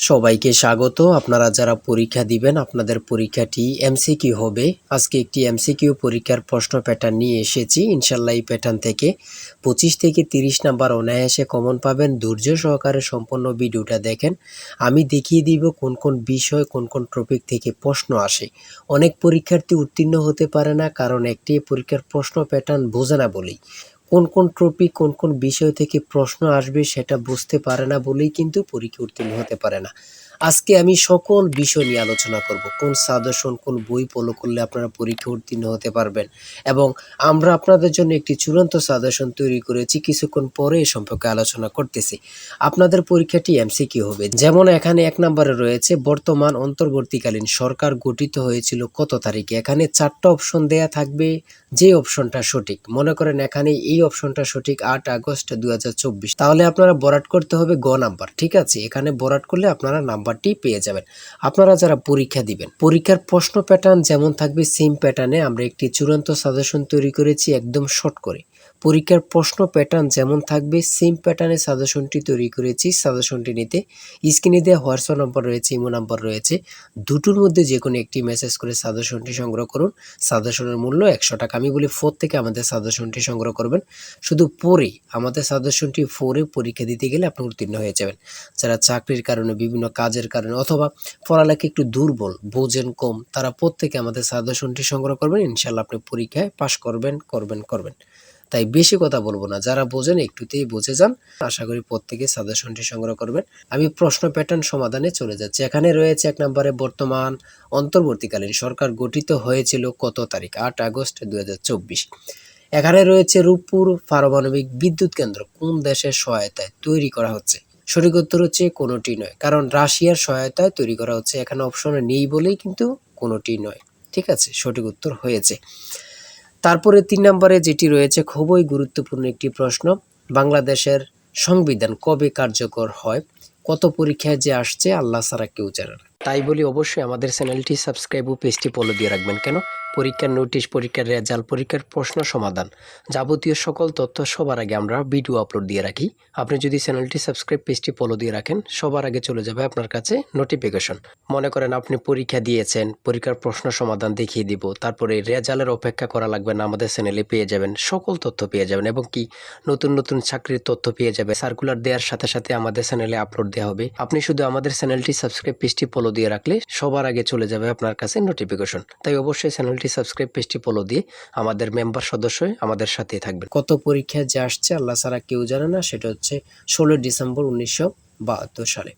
সবাইকে স্বাগত। আপনারা যারা পরীক্ষা দিবেন আপনাদের পরীক্ষাটি এমসিকিউ হবে। আজকে একটি এমসিকিউ পরীক্ষার প্রশ্ন প্যাটার্ন নিয়ে এসেছি। ইনশাল্লাহ এই প্যাটার্ন থেকে 25 থেকে 30 নাম্বার অনায়াসে কমন পাবেন। ধৈর্য সহকারে সম্পূর্ণ ভিডিওটা দেখেন। আমি দেখিয়ে দিব কোন কোন বিষয় কোন কোন টপিক থেকে প্রশ্ন আসে। অনেক পরীক্ষার্থী উত্তীর্ণ হতে পারে না, কারণ একটি পরীক্ষার প্রশ্ন প্যাটার্ন বোঝে না বলেই। কোন কোন টপিক কোন কোন বিষয় থেকে প্রশ্ন আসবে সেটা বুঝতে পারে না বলেই কিন্তু পরীক্ষা উত্তীর্ণ হতে পারে না। আজকে আমি সকল বিষয় নিয়ে আলোচনা করব। কোন সাজেশন কোন বই ফলো করলে আপনারা পরীক্ষা উত্তীর্ণ হতে পারবেন, এবং আমরা আপনাদের জন্য একটি চূড়ান্ত সাজেশন তৈরি করেছি। কিছুক্ষণ পরে এ সম্পর্কে আলোচনা করতেছি। আপনাদের পরীক্ষাটি এমসিকিউ হবে। যেমন এখানে 1 নম্বরে রয়েছে বর্তমান অন্তর্বর্তীকালীন সরকার গঠিত হয়েছিল কত তারিখে। এখানে 4টা অপশন দেয়া থাকবে, যে অপশনটা সঠিক। মনে করেন এখানে এই অপশনটা সঠিক 8 আগস্ট 2024, তাহলে আপনারা বরাট করতে হবে গ নাম্বার। ঠিক আছে, এখানে বরাট করলে আপনারা নাম্বারটি পেয়ে যাবেন। আপনারা যারা পরীক্ষা দিবেন, পরীক্ষার প্রশ্ন প্যাটার্ন যেমন থাকবে সেম প্যাটার্নে আমরা একটি চূড়ান্ত সাজেশন তৈরি করেছি, একদম শর্ট করে। পরীক্ষার প্রশ্ন প্যাটার্ন যেমন থাকবে সেম প্যাটার্নে সাজেশনটি তৈরি করেছি। সাজেশনটি নিতে স্ক্রিনে দেওয়া হোয়াটসঅ্যাপ নাম্বার রয়েছে, ইমো নাম্বার রয়েছে, দুটোর মধ্যে যে কোনো একটি মেসেজ করে সাজেশনটি সংগ্রহ করুন। সাজেশনের মূল্য 100 টাকা। আমি বলি 4 থেকে আমাদের সাজেশনটি সংগ্রহ করবেন। শুধু পড়ে আমাদের সাজেশনটি পড়ে পরীক্ষা দিতে গেলে আপনি উত্তীর্ণ হয়ে যাবেন। যারা চাকরির কারণে, বিভিন্ন কাজের কারণে, অথবা পড়ালেখা একটু দুর্বল, বোঝেন কম, তারা প্রত্যেকে আমাদের সাজেশনটি সংগ্রহ করবেন। ইনশাল্লাহ আপনি পরীক্ষায় পাশ করবেন। তাই বেশি কথা বলবো না, যারা বোঝেন একটুতেই বুঝে যান। আশা করি প্রত্যেকে সাজেশনটি সংগ্রহ করবেন। আমি প্রশ্ন প্যাটার্ন সমাধানে চলে যাচ্ছি। এখানে রয়েছে 1 নম্বরে বর্তমান অন্তর্বর্তীকালীন সরকার গঠিত হয়েছিল কত তারিখ, 8 আগস্ট 2024। এখানে রয়েছে রূপপুর পারমাণবিক বিদ্যুৎ কেন্দ্র কোন দেশের সহায়তায় তৈরি করা হচ্ছে। সঠিক উত্তর হচ্ছে কোনোটি নয়, কারণ রাশিয়ার সহায়তায় তৈরি করা হচ্ছে। এখানে অপশনে নেই বলেই কিন্তু কোনোটি নয়। ঠিক আছে, সঠিক উত্তর হয়েছে। তারপরে 3 নম্বরে যেটি রয়েছে খুবই গুরুত্বপূর্ণ একটি প্রশ্ন, বাংলাদেশের সংবিধান কবে কার্যকর হয়। কত পরীক্ষায় যে আসছে আল্লাহ ছাড়া কেউ জানে না। তাই বলি অবশ্যই আমাদের চ্যানেলটি সাবস্ক্রাইব ও পেজটি ফলো দিয়ে রাখবেন। কেন? পরীক্ষার নোটিশ, পরীক্ষার রেজাল্ট, পরীক্ষার প্রশ্ন সমাধান, যাবতীয় সকল তথ্য সবার আগে আমরা ভিডিও আপলোড দিয়ে রাখি। আপনি যদি চ্যানেলটি সাবস্ক্রাইব, পেজটি ফলো দিয়ে রাখেন, সবার আগে চলে যাবে আপনার কাছে নোটিফিকেশন। মনে করেন আপনি পরীক্ষা দিয়েছেন, পরীক্ষার প্রশ্ন সমাধান দেখিয়ে দিব, তারপরে রেজাল্টের অপেক্ষা করা লাগবে না, আমাদের চ্যানেলে পেয়ে যাবেন, সকল তথ্য পেয়ে যাবেন, এবং কি নতুন নতুন চাকরির তথ্য পেয়ে যাবে। সার্কুলার দেওয়ার সাথে সাথে আমাদের চ্যানেলে আপলোড দেওয়া হবে। আপনি শুধু আমাদের চ্যানেলটি সাবস্ক্রাইব, পেজটি ফলো দিয়ে রাখলে সবার আগে চলে যাবে আপনার কাছে নোটিফিকেশন। তাই অবশ্যই চ্যানেলটি সাবস্ক্রাইব, পেজটি ফলো দিয়ে আমাদের মেম্বার সদস্য হয়ে আমাদের সাথেই থাকবেন। কত পরীক্ষায় যে আসছে আল্লাহ ছাড়া কেউ জানে না, সেটা হচ্ছে 16 ডিসেম্বর 1972 সালে।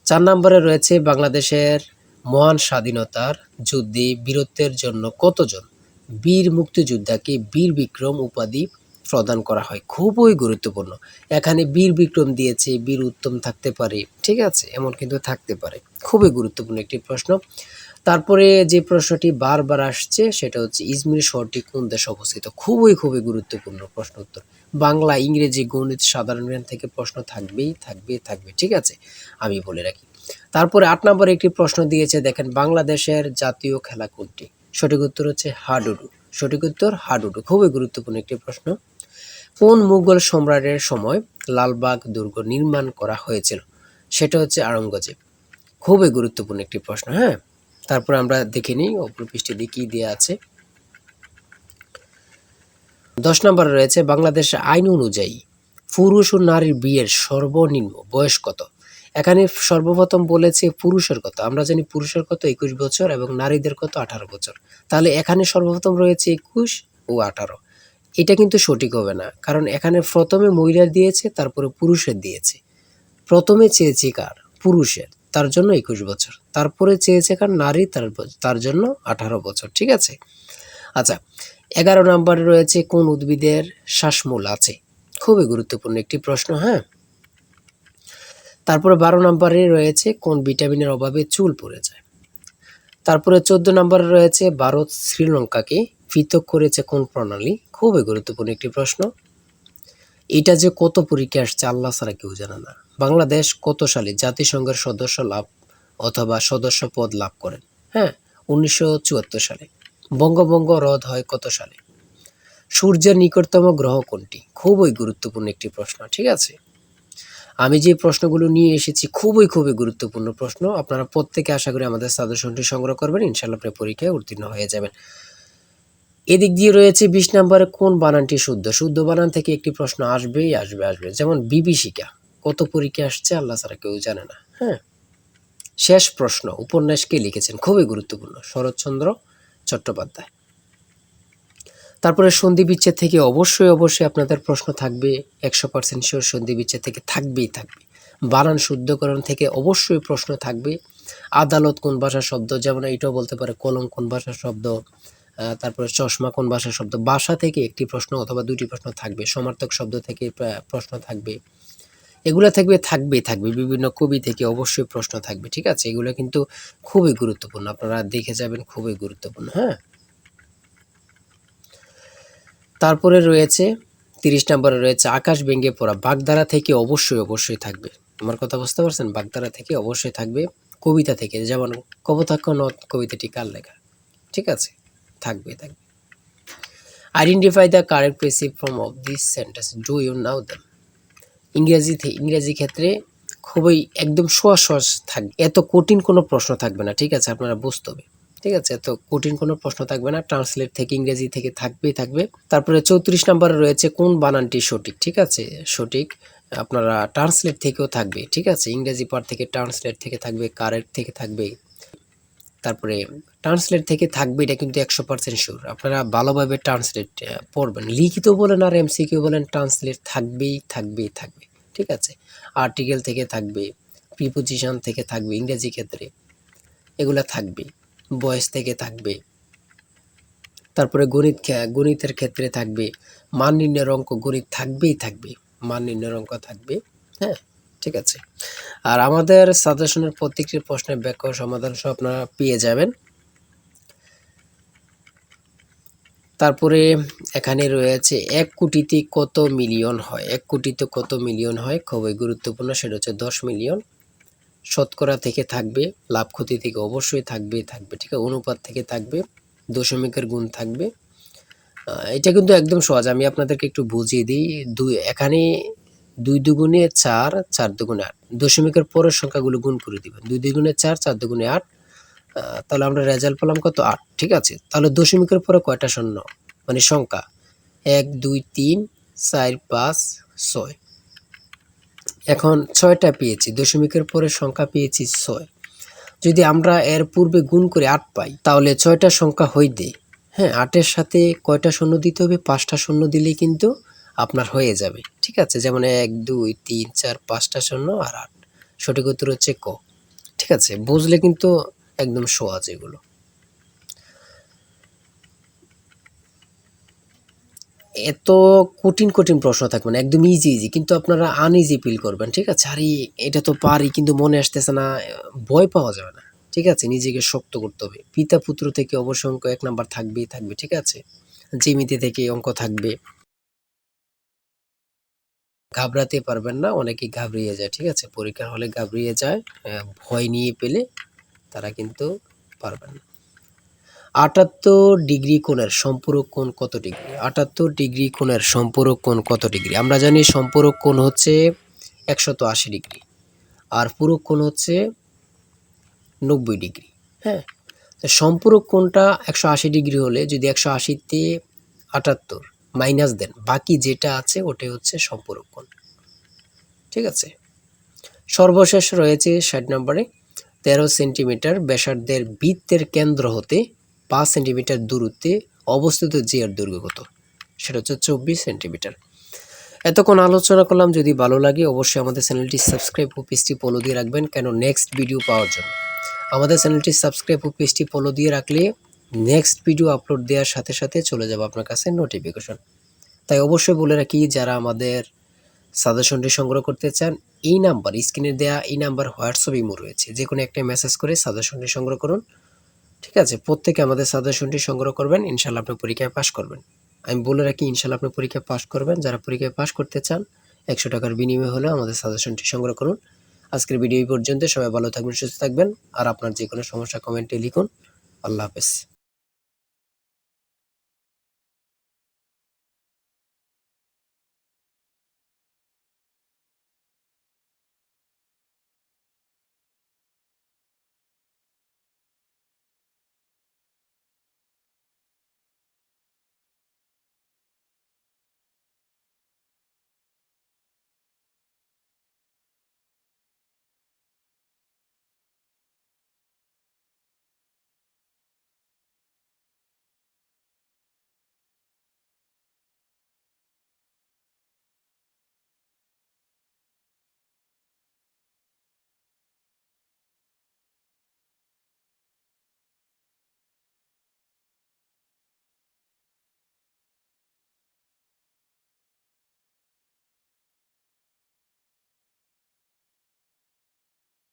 4 নম্বরে রয়েছে বাংলাদেশের মহান স্বাধীনতার যুদ্ধে বীরত্বের জন্য কতজন বীর মুক্তিযোদ্ধাকে বীর বিক্রম উপাধি প্রদান করা হয়। খুবই গুরুত্বপূর্ণ। এখানে বীর বিক্রম দিয়েছে, বীর উত্তম থাকতে পারে, ঠিক আছে, এমন কিন্তু থাকতে পারে। খুবই গুরুত্বপূর্ণ একটি প্রশ্ন। তারপরে যে প্রশ্নটি বারবার আসছে সেটা হচ্ছে ইজমির শহরটি কোন দেশে অবস্থিত। খুবই গুরুত্বপূর্ণ প্রশ্ন উত্তর। বাংলা, ইংরেজি, গণিত, সাধারণ জ্ঞান থেকে প্রশ্ন থাকবে। ঠিক আছে, আমি বলে রাখি। তারপরে 8 নম্বরে একটি প্রশ্ন দিয়েছে, দেখেন, বাংলাদেশের জাতীয় খেলা কোনটি। সঠিক উত্তর হচ্ছে হাডুডু। সঠিক উত্তর হাডুডু। খুবই গুরুত্বপূর্ণ একটি প্রশ্ন। কোন মুঘল সম্রাটের সময় লালবাগ দুর্গ নির্মাণ করা হয়েছিল। সেটা হচ্ছে আওরঙ্গজেব। খুবই গুরুত্বপূর্ণ একটি প্রশ্ন। হ্যাঁ, তারপর আমরা দেখে নিই অপর পৃষ্ঠে কি দেওয়া আছে। 10 নম্বরে রয়েছে বাংলাদেশের আইন অনুযায়ী পুরুষ ও নারীর বিয়ের সর্বনিম্ন বয়স কত। এখানে সর্বপ্রথম বলেছে পুরুষের কত, আমরা জানি পুরুষের কত 21 বছর এবং নারীদের কত 18 বছর। তাহলে এখানে সর্বপ্রথম রয়েছে 21 ও 18। এটা কিন্তু সঠিক হবে না, কারণ এখানে প্রথমে মহিলার দিয়েছে, তারপরে পুরুষের দিয়েছে। প্রথমে চেয়েছে কার, পুরুষের, তার জন্য 21 বছর। তারপরে চেয়েছে কার, নারী, তার জন্য 18 বছর। ঠিক আছে। আচ্ছা, 11 নম্বরে রয়েছে কোন উদ্ভিদের শ্বাসমূল আছে। খুবই গুরুত্বপূর্ণ একটি প্রশ্ন। হ্যাঁ, তারপরে 12 নম্বরে রয়েছে কোন ভিটামিনের অভাবে চুল পড়ে যায়। তারপরে 14 নম্বরে রয়েছে ভারত শ্রীলঙ্কাকে পৃথক করেছে কোন প্রণালী। খুবই গুরুত্বপূর্ণ একটি প্রশ্ন। এটা যে কত পরীক্ষা আসছে আল্লাহ ছাড়া কেউ জানে না। বাংলাদেশ কত সালে জাতিসংঘের সদস্য লাভ অথবা সদস্য পদ লাভ করেন। হ্যাঁ, 1974 সালে। বঙ্গভঙ্গ রদ হয় কত সালে। সূর্যের নিকটতম গ্রহ কোনটি। খুবই গুরুত্বপূর্ণ একটি প্রশ্ন। ঠিক আছে। আমি যে প্রশ্নগুলো নিয়ে এসেছি খুবই গুরুত্বপূর্ণ প্রশ্ন। আপনারা প্রত্যেকে আশা করি আমাদের সাজেশনটি সংগ্রহ করবেন। ইনশাআল্লাহ আপনি পরীক্ষায় উত্তীর্ণ হয়ে যাবেন। এদিক দিয়ে রয়েছে ২০ নম্বরে কোন বানানটি শুদ্ধ? শুদ্ধ বানান থেকে একটি প্রশ্ন আসবেই আসবে। যেমন বিভীষিকা কত পরীক্ষায় আসছে আল্লাহ ছাড়া কেউ জানে না। হ্যাঁ? শেষ প্রশ্ন উপন্যাস কে লিখেছেন? খুবই গুরুত্বপূর্ণ। শরৎচন্দ্র চট্টোপাধ্যায়। তারপরে সন্ধি বিচ্ছেদ থেকে অবশ্যই আপনাদের প্রশ্ন থাকবে। ১০০% শিওর সন্ধি বিচ্ছেদ থেকে থাকবেই থাকবে। বানান শুদ্ধকরণ থেকে অবশ্যই প্রশ্ন থাকবে। আদালত কোন ভাষার শব্দ? যেমন এইটাও বলতে পারে কলম কোন ভাষার শব্দ? তারপরে চশমা কোন ভাষার শব্দ? ভাষা থেকে একটি প্রশ্ন অথবা ২টি প্রশ্ন থাকবে। সমার্থক শব্দ থেকে প্রশ্ন থাকবে। এগুলা থাকবেই থাকবে। বিভিন্ন কবি থেকে অবশ্যই প্রশ্ন থাকবে। ঠিক আছে? এগুলা কিন্তু খুবই গুরুত্বপূর্ণ। আপনারা দেখে যাবেন, খুবই গুরুত্বপূর্ণ। হ্যাঁ? তারপরে রয়েছে ৩০ নম্বরে রয়েছে আকাশ ভেঙে পড়া। বাগধারা থেকে অবশ্যই থাকবে। আমার কথা বুঝতে পারছেন? বাগধারা থেকে অবশ্যই থাকবে। কবিতা থেকে যেমন কপোতাক্ষ নদ কবিতাটি কার লেখা? ঠিক আছে? থাকবে। Identify the correct passive form of this sentence. Do you know them? ইংরেজি ক্ষেত্রে খুবই একদম সহজ থাকবে। এত কঠিন কোনো প্রশ্ন থাকবে না। ঠিক আছে? আপনারা বুঝতে হবে। ঠিক আছে? এত কঠিন কোনো প্রশ্ন থাকবে না। ট্রান্সলেট থেকে ইংরেজি থেকে থাকবে। তারপরে ৩৪ নম্বরে রয়েছে কোন বানানটি সঠিক? ঠিক আছে? সঠিক। আপনারা ট্রান্সলেট থেকেও থাকবে। ঠিক আছে? ইংরেজি পার্ট থেকে ট্রান্সলেট থেকে থাকবে, কারেক্ট থেকে থাকবে। তারপরে ট্রান্সলেট থেকে থাকবে, এটা কিন্তু ১০০% শিওর। আপনারা ভালোভাবে ট্রান্সলেট পড়বেন। লিখিত বলেন আর এমসিকিউ বলেন, ট্রান্সলেট থাকবেই। ঠিক আছে? আর্টিকেল থেকে থাকবে, প্রিপোজিশন থেকে থাকবে ইংরেজি ক্ষেত্রে, এগুলা থাকবে। ভয়েস থেকে থাকবে। তারপরে গণিতের ক্ষেত্রে থাকবে। মান নির্ণয়ের অঙ্ক গণিত থাকবে। মান নির্ণয়ের অঙ্ক থাকবে। হ্যাঁ? ঠিক আছে? আর আমাদের সাজেশনের প্রত্যেকটি প্রশ্নের ব্যাখ্যা ও সমাধান সহ আপনারা পেয়ে যাবেন। তারপরে এখানে রয়েছে ১ কোটিতে কত মিলিয়ন হয়? ১ কোটিতে কত মিলিয়ন হয়? খুবই গুরুত্বপূর্ণ। সেটা হচ্ছে ১০ মিলিয়ন। শতকরা থেকে থাকবে, লাভ ক্ষতি থেকে অবশ্যই থাকবে। ঠিক আছে? অনুপাত থেকে থাকবে, দশমিকের গুণ থাকবে। এটা কিন্তু একদম সহজ। আমি আপনাদেরকে একটু বুঝিয়ে দিই। এখানে ২ দুগুণে ৪, ৪ দুগুণে ৮। দশমিকের পরের সংখ্যাগুলো গুণ করে দিবেন। ২ দুগুণে ৪, ৪ দুগুণে ৮। তাহলে আমরা রেজাল্ট পেলাম কত? ৮। ঠিক আছে? তাহলে দশমিকের পরে কয়টা শূন্য? মানে সংখ্যা ১, ২, ৩, ৪, ৫, ৬। এখন ৬টা পেয়েছি। দশমিকের পরে সংখ্যা পেয়েছি ৬। যদি আমরা এর পূর্বে গুণ করে ৮ পাই, তাহলে ৬টা সংখ্যা হইতে, হ্যাঁ, ৮-এর সাথে কয়টা শূন্য দিতে হবে? ৫টা শূন্য দিলেই কিন্তু আপনার হয়ে যাবে। ঠিক আছে? যেমন ১, ২, ৩, ৪, ৫টা শূন্য আর ৮। সঠিক উত্তর হচ্ছে ক। ঠিক আছে? বুঝলে কিন্তু একদম সহজ এগুলো। এত কঠিন প্রশ্ন থাকবে না। একদম ইজি। কিন্তু আপনারা আনইজি ফিল করবেন। ঠিক আছে? আরে এটা তো পারি কিন্তু মনে আসতেছে না। ভয় পাওয়া যাবে না। ঠিক আছে? নিজেকে শক্ত করতে হবে। পিতা পুত্র থেকে অবশ্যই অঙ্ক ১ নাম্বার থাকবেই থাকবে। ঠিক আছে? জ্যামিতি থেকে অঙ্ক থাকবে। ঘাবড়াতে পারবেন না। অনেকেই ঘাবড়িয়ে যায়। ঠিক আছে? পরীক্ষার হলে ঘাবড়িয়ে যায়। ভয় নিয়ে পেলে তারা কিন্তু পারবে না। ৭৮ ডিগ্রি কোণের সম্পূরক কোণ কত ডিগ্রি? ৭৮ ডিগ্রি কোণের সম্পূরক কোণ কত ডিগ্রি? আমরা জানি সম্পূরক কোণ হচ্ছে ১৮০ ডিগ্রি। আর পূরক কোণ হচ্ছে ৯০ ডিগ্রি। হ্যাঁ? তো সম্পূরক কোণটা ১৮০ ডিগ্রি হলে যদি ১৮০ তে ৭৮ মাইনাস দেন, বাকি যেটা আছে ওটাই হচ্ছে সম্পূরক কোণ। ঠিক আছে? সর্বশেষ রয়েছে ৬০ নম্বরে ১৩ সেন্টিমিটার ব্যাসার্ধের বৃত্তের কেন্দ্র হতে ৫ সেন্টিমিটার দূরত্বে অবস্থিত যে এর দৈর্ঘ্য কত? সেটা হচ্ছে ২৪ সেন্টিমিটার। এতক্ষণ আলোচনা করলাম। যদি ভালো লাগে অবশ্যই আমাদের চ্যানেলটি সাবস্ক্রাইব ও পেজটি ফলো দিয়ে রাখবেন, কেন নেক্সট ভিডিও পাওয়ার জন্য। আমাদের চ্যানেলটি সাবস্ক্রাইব ও পেজটি ফলো দিয়ে রাখলে নেক্সট ভিডিও আপলোড দেওয়ার সাথে চলে যাবে আপনার কাছে নোটিফিকেশন। তাই অবশ্যই বলে রাখি, যারা আমাদের সাজেশনটি সংগ্রহ করতে চান, এই নাম্বার স্ক্রিনে দেওয়া এই নাম্বার হোয়াটসঅ্যাপ ইমো রয়েছে, যে কোনো একটা মেসেজ করে সাজেশনটি সংগ্রহ করুন। ঠিক আছে? প্রত্যেকে আমাদের সাজেশনটি সংগ্রহ করবেন। ইনশাআল্লাহ আপনি পরীক্ষায় পাস করবেন। আমি বলে রাখি, ইনশাআল্লাহ আপনি পরীক্ষায় পাস করবেন। যারা পরীক্ষায় পাস করতে চান ১০০ টাকার বিনিময়ে হলেও আমাদের সাজেশনটি সংগ্রহ করুন। আজকের ভিডিও এই পর্যন্ত। সবাই ভালো থাকবেন, সুস্থ থাকবেন। আর আপনার যে কোনো সমস্যা কমেন্টে লিখুন। আল্লাহ হাফেজ।